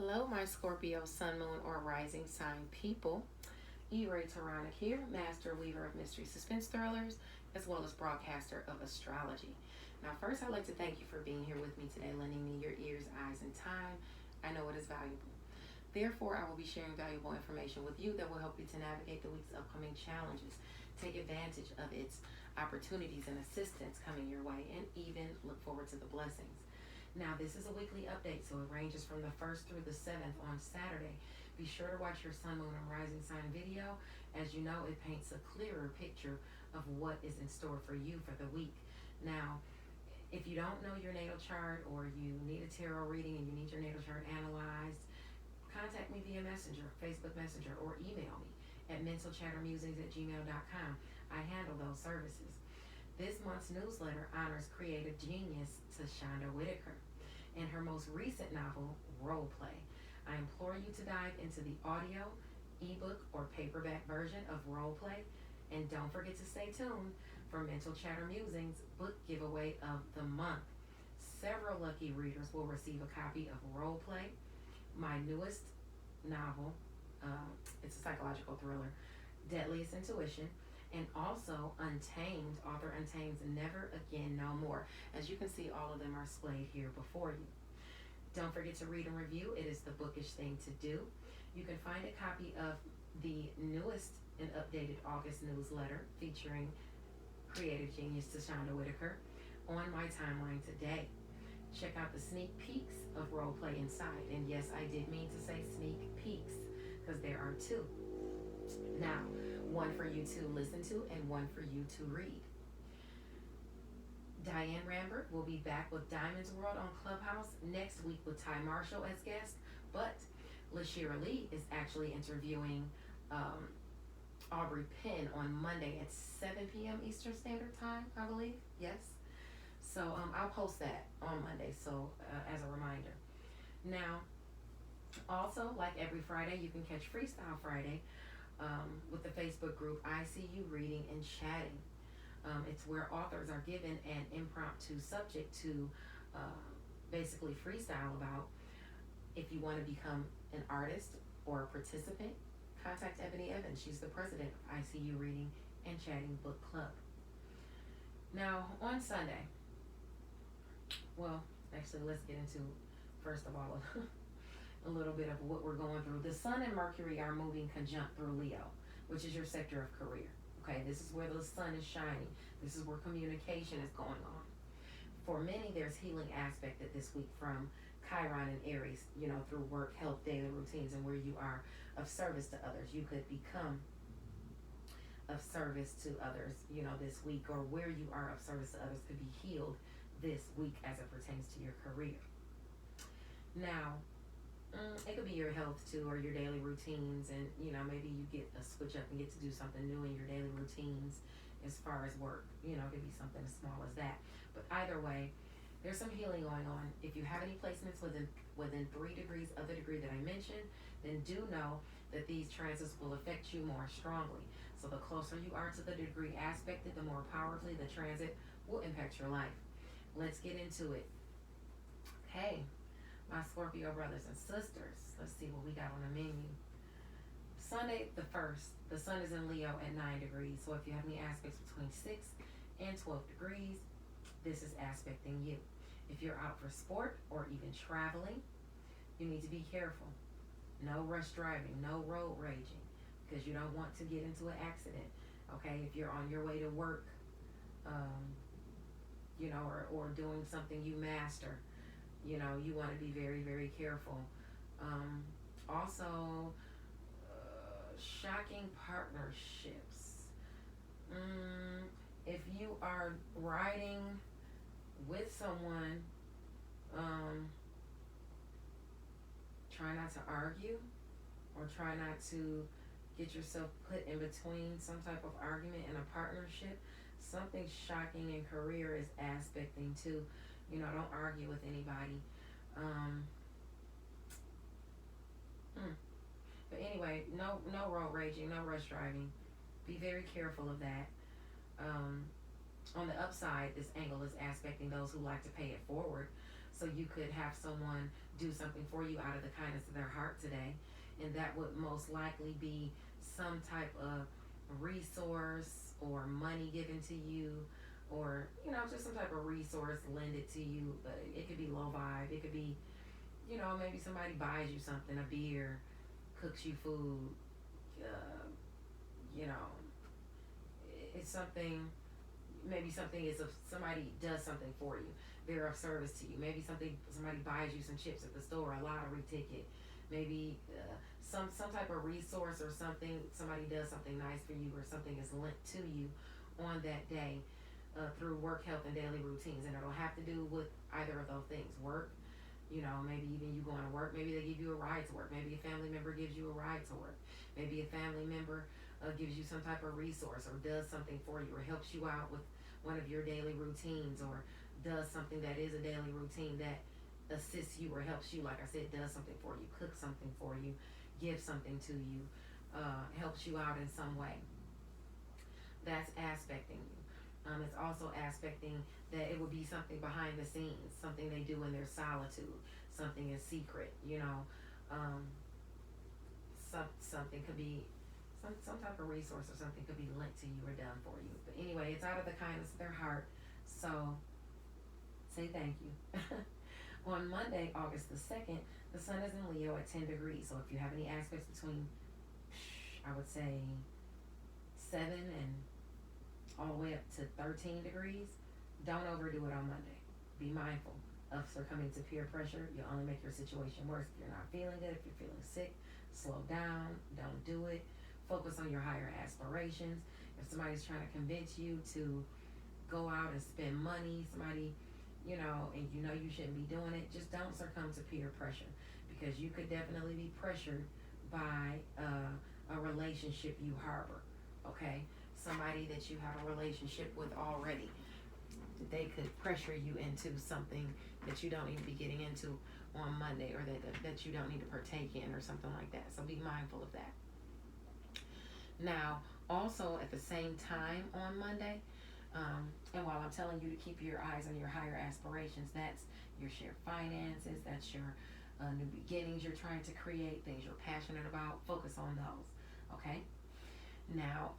Hello, my Scorpio, Sun, Moon, or Rising sign people. E-Ray Taronic here, master weaver of mystery suspense thrillers, as well as broadcaster of astrology. Now, first, I'd like to thank you for being here with me today, lending me your ears, eyes, and time. I know it is valuable. Therefore, I will be sharing valuable information with you that will help you to navigate the week's upcoming challenges, take advantage of its opportunities and assistance coming your way, and even look forward to the blessings. Now, this is a weekly update, so it ranges from the 1st through the 7th on Saturday. Be sure to watch your Sun, Moon, and Rising sign video. As you know, it paints a clearer picture of what is in store for you for the week. Now, if you don't know your natal chart or you need a tarot reading and you need your natal chart analyzed, contact me via Messenger, Facebook Messenger, or email me at mentalchattermusings@gmail.com. I handle those services. This month's newsletter honors creative genius Tashonda Whitaker and her most recent novel, Roleplay. I implore you to dive into the audio, ebook, or paperback version of Roleplay, and don't forget to stay tuned for Mental Chatter Musings book giveaway of the month. Several lucky readers will receive a copy of Roleplay, my newest novel. It's a psychological thriller, Deadliest Intuition, and also Untamed, author Untamed's Never Again, No More. As you can see, all of them are displayed here before you. Don't forget to read and review. It is the bookish thing to do. You can find a copy of the newest and updated August newsletter featuring creative genius Tashonda Whitaker on my timeline today. Check out the sneak peeks of Roleplay inside. And yes, I did mean to say sneak peeks because there are two. Now, one for you to listen to and one for you to read. Diane Rambert will be back with Diamond's World on Clubhouse next week with Ty Marshall as guest, but LaShira Lee is actually interviewing Aubrey Penn on Monday at 7 p.m. Eastern Standard Time, I believe. Yes. So I'll post that on Monday, so as a reminder. Now, also, like every Friday, you can catch Freestyle Friday with the Facebook group I See You Reading and Chatting. It's where authors are given an impromptu subject to basically freestyle about. If you want to become an artist or a participant, contact Ebony Evans. She's the president of I See You Reading and Chatting Book Club. Now, on Sunday, well, actually, let's get into, first of all, a little bit of what we're going through. The Sun and Mercury are moving conjunct through Leo, which is your sector of career. Okay, this is where the sun is shining. This is where communication is going on. For many, there's healing aspected this week from Chiron and Aries, through work, health, daily routines, and where you are of service to others. You could become of service to others, this week, or where you are of service to others could be healed this week as it pertains to your career. Now, it could be your health too, or your daily routines, and maybe you get a switch up and get to do something new in your daily routines as far as work. It could be something as small as that. But either way, there's some healing going on. If you have any placements within 3 degrees of the degree that I mentioned, then do know that these transits will affect you more strongly. So the closer you are to the degree aspected, the more powerfully the transit will impact your life. Let's get into it. Okay. My Scorpio brothers and sisters, let's see what we got on the menu. Sunday the 1st, the sun is in Leo at 9 degrees. So if you have any aspects between 6 and 12 degrees, this is aspecting you. If you're out for sport or even traveling, you need to be careful. No rush driving, no road raging, because you don't want to get into an accident. Okay, if you're on your way to work, or doing something you master, you want to be very, very careful. Also, shocking partnerships. If you are riding with someone, try not to argue or try not to get yourself put in between some type of argument in a partnership. Something shocking in career is aspecting too. Don't argue with anybody. But anyway, no road raging, no rush driving. Be very careful of that. On the upside, this angle is aspecting those who like to pay it forward. So you could have someone do something for you out of the kindness of their heart today, and that would most likely be some type of resource or money given to you, or just some type of resource lended to you. It could be low vibe, it could be maybe somebody buys you something, a beer, cooks you food, uh, you know it's something. Maybe something is, if somebody does something for you, they're of service to you. Maybe somebody buys you some chips at the store, a lottery ticket, maybe some type of resource or something. Somebody does something nice for you, or something is lent to you on that day, through work, health, and daily routines. And it'll have to do with either of those things: work, maybe even you going to work. Maybe they give you a ride to work. Maybe a family member gives you a ride to work. Maybe a family member gives you some type of resource, or does something for you, or helps you out with one of your daily routines, or does something that is a daily routine that assists you or helps you. Like I said, does something for you, cooks something for you, gives something to you, helps you out in some way. That's aspecting you. It's also aspecting that it would be something behind the scenes, something they do in their solitude, something is secret. Something could be some type of resource, or something could be lent to you or done for you. But anyway, it's out of the kindness of their heart. So say thank you. On Monday, August the 2nd, the sun is in Leo at 10 degrees. So if you have any aspects between, I would say, 7 and all the way up to 13 degrees, don't overdo it on Monday. Be mindful of succumbing to peer pressure. You'll only make your situation worse. If you're not feeling good, if you're feeling sick, slow down. Don't do it. Focus on your higher aspirations. If somebody's trying to convince you to go out and spend money, somebody, and you shouldn't be doing it, just don't succumb to peer pressure, because you could definitely be pressured by a relationship you harbor. Okay? Somebody that you have a relationship with already. They could pressure you into something that you don't need to be getting into on Monday, or that you don't need to partake in, or something like that. So be mindful of that. Now, also at the same time on Monday, and while I'm telling you to keep your eyes on your higher aspirations, that's your shared finances, that's your new beginnings you're trying to create, things you're passionate about. Focus on those, okay? Now,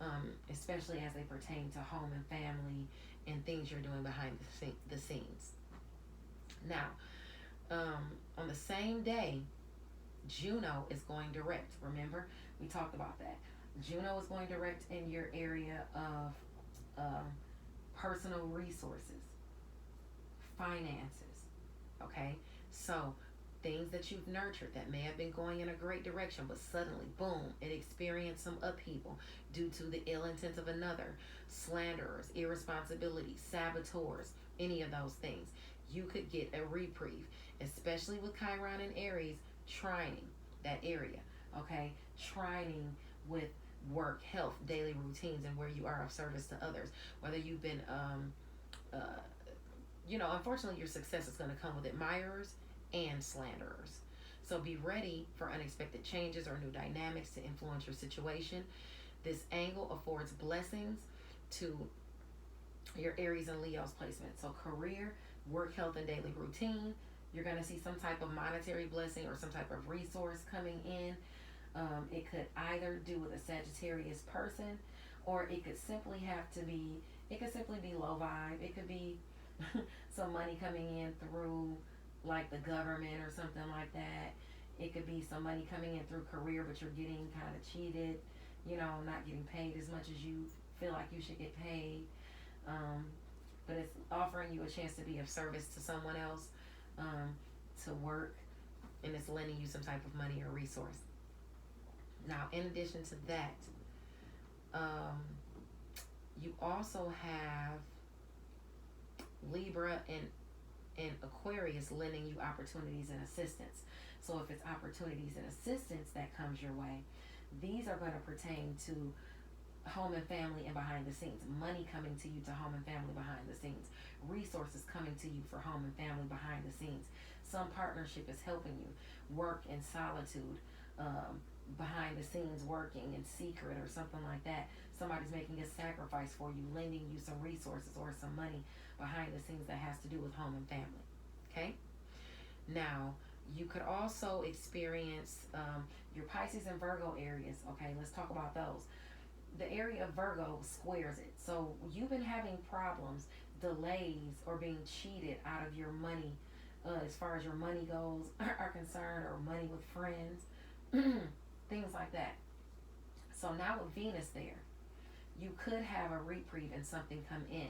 especially as they pertain to home and family and things you're doing behind the scenes. Now, on the same day, Juno is going direct. Remember, we talked about that. Juno is going direct in your area of personal resources, finances. Okay, so things that you've nurtured that may have been going in a great direction, but suddenly, boom, it experienced some upheaval due to the ill intent of another, slanderers, irresponsibility, saboteurs, any of those things. You could get a reprieve, especially with Chiron and Aries trining that area. Okay, trining with work, health, daily routines, and where you are of service to others. Whether you've been, unfortunately, your success is going to come with admirers and slanderers. So be ready for unexpected changes or new dynamics to influence your situation. This angle affords blessings to your Aries and Leo's placement. So career, work, health, and daily routine. You're going to see some type of monetary blessing or some type of resource coming in. It could either do with a Sagittarius person, or it could simply be low vibe. It could be some money coming in through like the government or something like that. It could be some money coming in through career, but you're getting kind of cheated, not getting paid as much as you feel like you should get paid. But it's offering you a chance to be of service to someone else, to work, and it's lending you some type of money or resource. Now, in addition to that, you also have Libra and Aquarius lending you opportunities and assistance. So if it's opportunities and assistance that comes your way, these are going to pertain to home and family and behind the scenes. Money coming to you to home and family behind the scenes. Resources coming to you for home and family behind the scenes. Some partnership is helping you. Work in solitude, behind the scenes, working in secret or something like that. Somebody's making a sacrifice for you, lending you some resources or some money behind the scenes that has to do with home and family. Okay? Now, you could also experience your Pisces and Virgo areas. Okay, let's talk about those. The area of Virgo squares it. So you've been having problems, delays, or being cheated out of your money, as far as your money goes are concerned, or money with friends, things like that. So now with Venus there, you could have a reprieve and something come in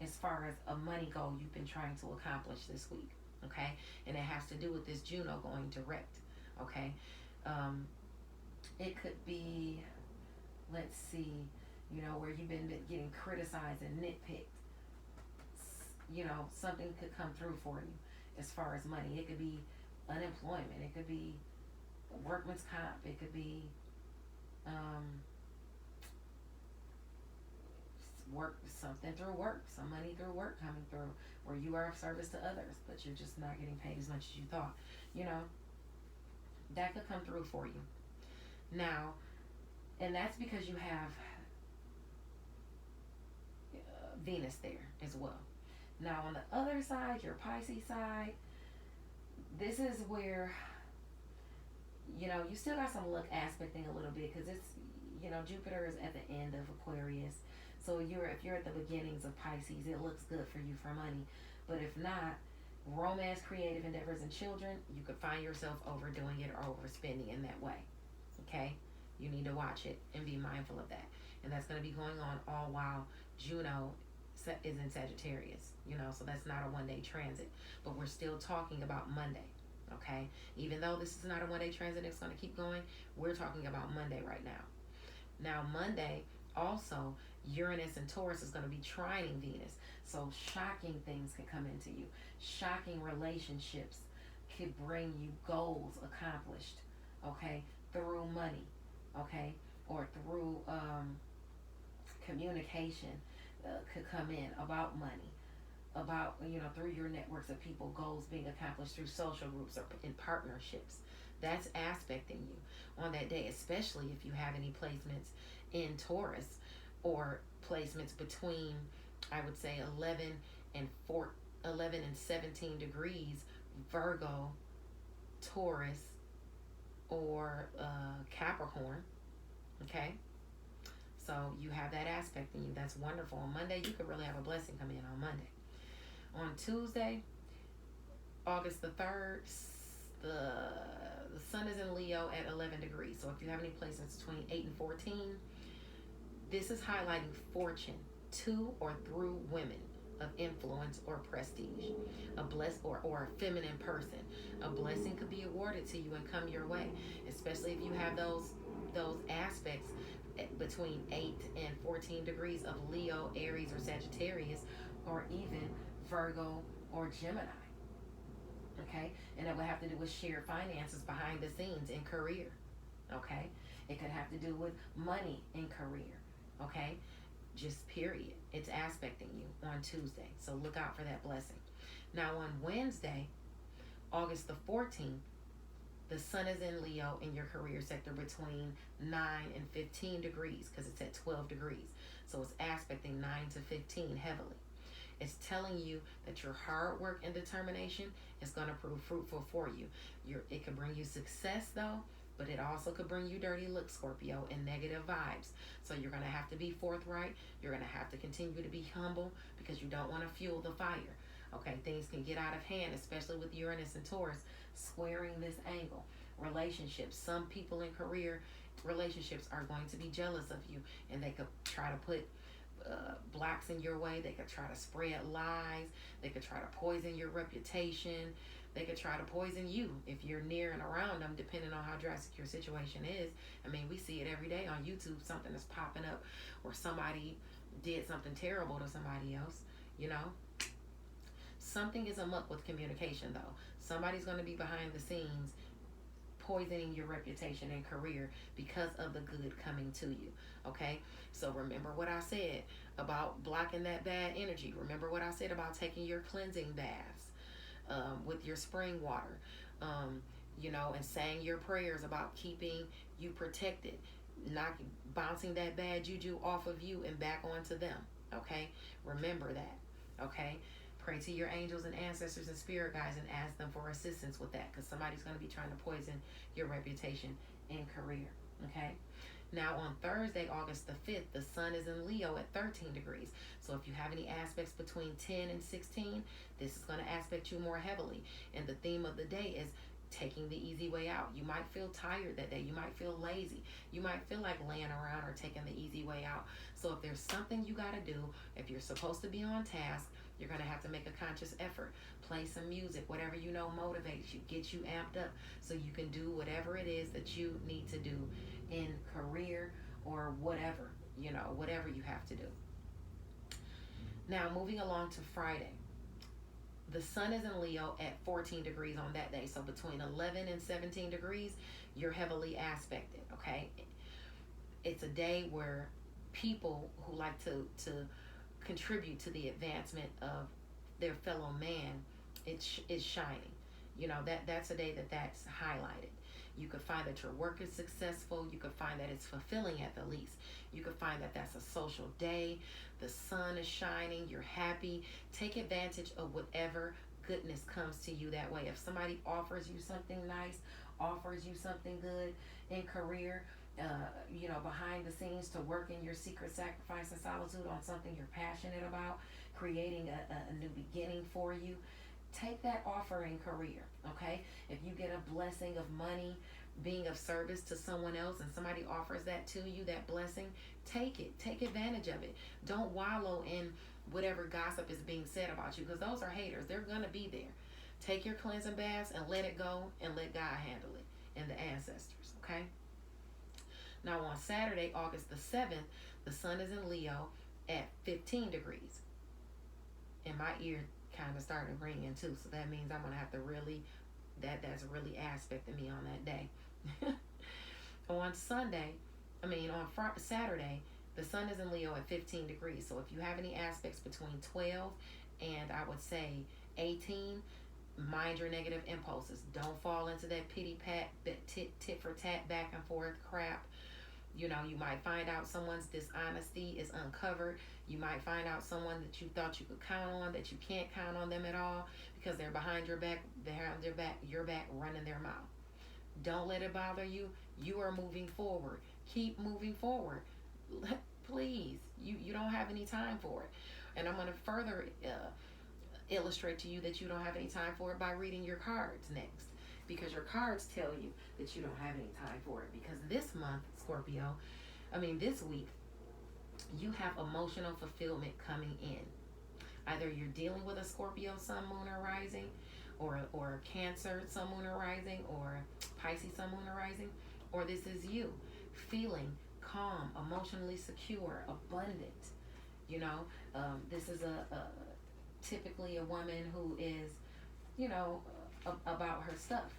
as far as a money goal you've been trying to accomplish this week. Okay, and it has to do with this Juno going direct. Okay, um, it could be, let's see, where you've been getting criticized and nitpicked. Something could come through for you as far as money. It could be unemployment. It could be workman's comp. It could be um, work, something through work, some money through work coming through, where you are of service to others, but you're just not getting paid as much as you thought. You know, that could come through for you. Now, and that's because you have Venus there as well. Now, on the other side, your Pisces side, this is where you still got some luck aspecting a little bit because it's Jupiter is at the end of Aquarius, so if you're at the beginnings of Pisces, it looks good for you for money, but if not, romance, creative endeavors, and children, you could find yourself overdoing it or overspending in that way. Okay, you need to watch it and be mindful of that, and that's going to be going on all while Juno is in Sagittarius. So that's not a one-day transit, but we're still talking about Monday. Okay, even though this is not a one-day transit, it's going to keep going. We're talking about Monday right now. Now, Monday also, Uranus and Taurus is going to be trining Venus, so shocking things can come into you. Shocking relationships could bring you goals accomplished. Okay, through money. Okay, or through communication could come in about money, about through your networks of people, goals being accomplished through social groups or in partnerships. That's aspecting you on that day, especially if you have any placements in Taurus, or placements between, I would say, 11 and 17 degrees, Virgo, Taurus, or Capricorn. Okay, so you have that aspect in you. That's wonderful. On Monday, you could really have a blessing come in on Monday. On Tuesday, August the 3rd, the sun is in Leo at 11 degrees. So if you have any placements between 8 and 14, this is highlighting fortune to or through women of influence or prestige. A or a feminine person. A blessing could be awarded to you and come your way, especially if you have those aspects between 8 and 14 degrees of Leo, Aries, or Sagittarius, or even Virgo or Gemini. Okay, and it would have to do with shared finances behind the scenes in career. Okay, it could have to do with money in career. Okay, just period. It's aspecting you on Tuesday, so look out for that blessing. Now on Wednesday, August the 14th, the sun is in Leo in your career sector between 9 and 15 degrees, because it's at 12 degrees. So it's aspecting 9 to 15 heavily. It's telling you that your hard work and determination is going to prove fruitful for you. It could bring you success though, but it also could bring you dirty looks, Scorpio, and negative vibes. So you're going to have to be forthright. You're going to have to continue to be humble, because you don't want to fuel the fire. Okay, things can get out of hand, especially with Uranus and Taurus squaring this angle. Relationships, some people in career relationships are going to be jealous of you, and they could try to put blocks in your way. They could try to spread lies. They could try to poison your reputation. They could try to poison you if you're near and around them, depending on how drastic your situation is. I mean, we see it every day on YouTube. Something is popping up where somebody did something terrible to somebody else. Something is amuck with communication though. Somebody's going to be behind the scenes poisoning your reputation and career because of the good coming to you. Okay, so remember what I said about blocking that bad energy. Remember what I said about taking your cleansing baths with your spring water, and saying your prayers about keeping you protected, not bouncing that bad juju off of you and back onto them. Okay, remember that. Okay, Pray to your angels and ancestors and spirit guides and ask them for assistance with that, because somebody's going to be trying to poison your reputation and career. Okay. Now on Thursday, August the 5th, the sun is in Leo at 13 degrees. So if you have any aspects between 10 and 16, this is going to aspect you more heavily. And the theme of the day is taking the easy way out. You might feel tired that day. You might feel lazy. You might feel like laying around or taking the easy way out. So if there's something you got to do, if you're supposed to be on task, you're going to have to make a conscious effort. Play some music, whatever you know motivates you, gets you amped up so you can do whatever it is that you need to do in career or whatever, whatever you have to do. Now, moving along to Friday. The sun is in Leo at 14 degrees on that day. So between 11 and 17 degrees, you're heavily aspected, okay? It's a day where people who like to contribute to the advancement of their fellow man, is shining. That's a day that's highlighted. You could find that your work is successful. You could find that it's fulfilling at the least. You could find that that's a social day. The sun is shining. You're happy. Take advantage of whatever goodness comes to you that way. If somebody offers you something nice, offers you something good in career, behind the scenes to work in your secret sacrifice and solitude on something you're passionate about, creating a new beginning for you, take that offer in career, okay? If you get a blessing of money, being of service to someone else, and somebody offers that to you, that blessing, take it. Take advantage of it. Don't wallow in whatever gossip is being said about you, because those are haters. They're going to be there. Take your cleansing baths and let it go and let God handle it and the ancestors, okay? Now on Saturday, August the 7th, the sun is in Leo at 15 degrees. And my ear kind of started ringing too, so that means I'm going to have to really, that's really aspecting me on that day. On Saturday, the sun is in Leo at 15 degrees. So if you have any aspects between 12 and I would say 18, mind your negative impulses. Don't fall into that pity pat, that tit for tat, back and forth crap. You might find out someone's dishonesty is uncovered. You might find out someone that you thought you could count on, that you can't count on them at all, because they're behind your back, your back, running their mouth. Don't let it bother you. You are moving forward. Keep moving forward. Please, you don't have any time for it. And I'm going to further illustrate to you that you don't have any time for it by reading your cards next. Because your cards tell you that you don't have any time for it. Because this month, Scorpio, this week, you have emotional fulfillment coming in. Either you're dealing with a Scorpio sun, moon, or rising, or Cancer sun, moon, or rising, or Pisces sun, moon, or rising, or this is you feeling calm, emotionally secure, abundant. This is typically a woman who is, about her stuff,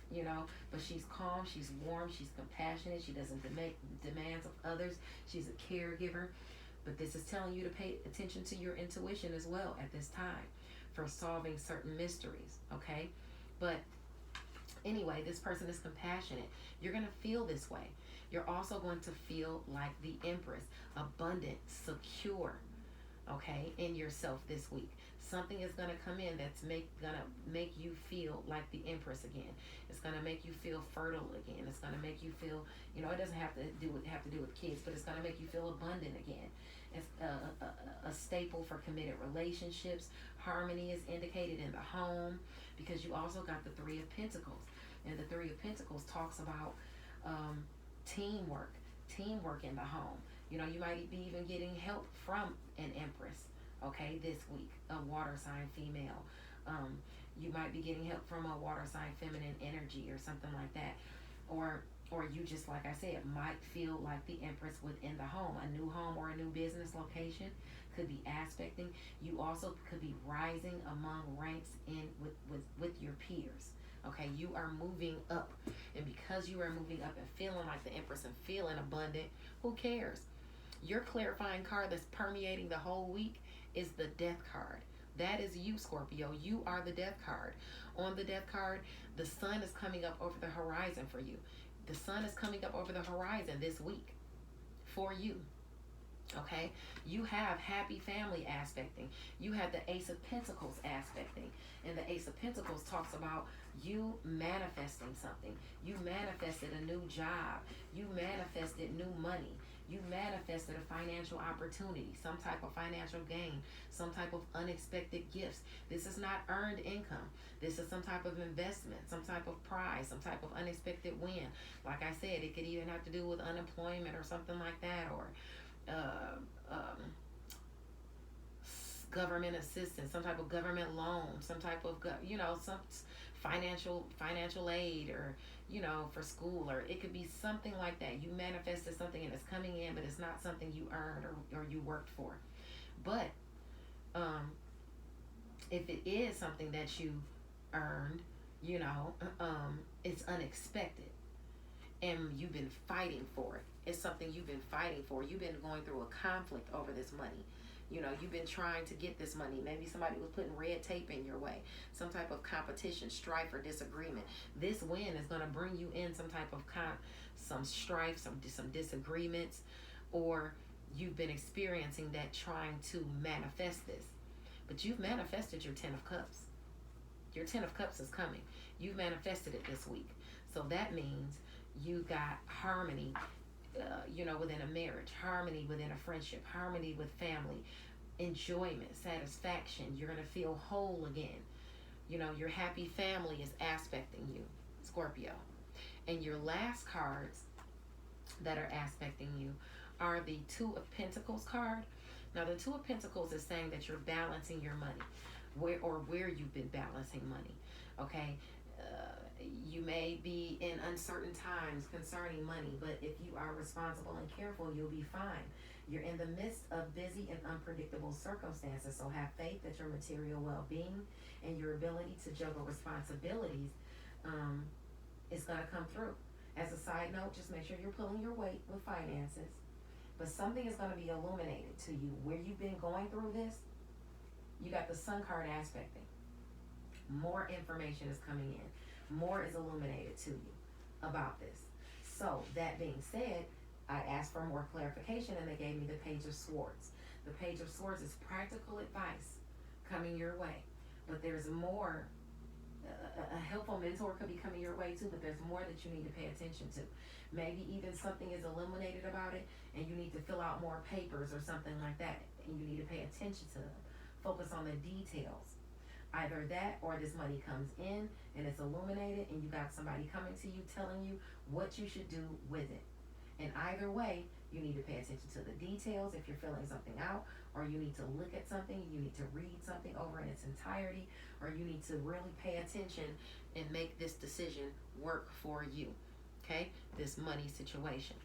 but she's calm, she's warm, she's compassionate, she doesn't make demands of others, she's a caregiver. But this is telling you to pay attention to your intuition as well at this time for solving certain mysteries, okay? But anyway, this person is compassionate. You're going to feel this way. You're also going to feel like the Empress, abundant, secure, okay, in yourself this week. Something is going to come in that's gonna make you feel like the Empress again. It's going to make you feel fertile again. It's going to make you feel, it doesn't have to do with kids, but it's going to make you feel abundant again. It's a staple for committed relationships. Harmony is indicated in the home, because you also got the Three of Pentacles. And the Three of Pentacles talks about teamwork in the home. You might be even getting help from an Empress, okay, this week, a water sign female. You might be getting help from a water sign feminine energy or something like that. Or you just, like I said, might feel like the Empress within the home. A new home or a new business location could be aspecting. You also could be rising among ranks with your peers. Okay, you are moving up. And because you are moving up and feeling like the Empress and feeling abundant, who cares? Your clarifying card that's permeating the whole week is the Death card. That is you, Scorpio. You are the Death card. On the Death card, the sun is coming up over the horizon for you. The sun is coming up over the horizon this week for you. Okay, you have happy family aspecting. You have the Ace of Pentacles aspecting, and the Ace of Pentacles talks about you manifesting something. You manifested a new job. You manifested new money. You manifested a financial opportunity, some type of financial gain, some type of unexpected gifts. This is not earned income. This is some type of investment, some type of prize, some type of unexpected win. Like I said, it could even have to do with unemployment or something like that, or uh, um, government assistance, some type of government loan, some type of some financial aid, or for school, or it could be something like that. You manifested something and it's coming in, but it's not something you earned or you worked for. But if it is something that you earned, it's unexpected and you've been fighting for it. It's something you've been fighting for. You've been going through a conflict over this money. You've been trying to get this money. Maybe somebody was putting red tape in your way, some type of competition, strife, or disagreement. This win is going to bring you in some type of some strife, some disagreements, or you've been experiencing that trying to manifest this. But you've manifested your 10 of Cups. Your 10 of Cups is coming. You've manifested it this week. So that means you got harmony, within a marriage, harmony within a friendship, harmony with family, enjoyment, satisfaction. You're going to feel whole again. Your happy family is aspecting you, Scorpio. And your last cards that are aspecting you are the Two of Pentacles card. Now, the Two of Pentacles is saying that you're balancing your money, where you've been balancing money. Okay, you may be in uncertain times concerning money, but if you are responsible and careful, you'll be fine. You're in the midst of busy and unpredictable circumstances, so have faith that your material well-being and your ability to juggle responsibilities is going to come through. As a side note, just make sure you're pulling your weight with finances. But something is going to be illuminated to you. Where you've been going through this, you got the Sun card aspecting. More information is coming in. More is illuminated to you about this. So, that being said, I asked for more clarification and they gave me the Page of Swords. The Page of Swords is practical advice coming your way. But there's more. A helpful mentor could be coming your way too, but there's more that you need to pay attention to. Maybe even something is illuminated about it and you need to fill out more papers or something like that, and you need to pay attention to them. Focus on the details. Either that or this money comes in and it's illuminated and you got somebody coming to you telling you what you should do with it. And either way, you need to pay attention to the details if you're filling something out, or you need to look at something, you need to read something over in its entirety, or you need to really pay attention and make this decision work for you. Okay? This money situation.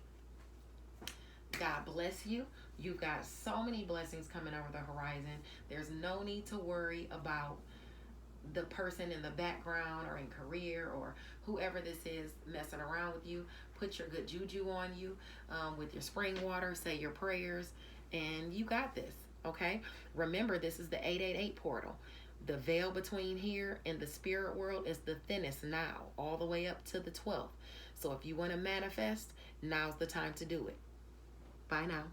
God bless you. You've got so many blessings coming over the horizon. There's no need to worry about the person in the background or in career or whoever this is messing around with you. Put your good juju on you with your spring water. Say your prayers and you got this. Okay? Remember, this is the 888 portal. The veil between here and the spirit world is the thinnest now, all the way up to the 12th. So if you want to manifest, now's the time to do it. Bye now.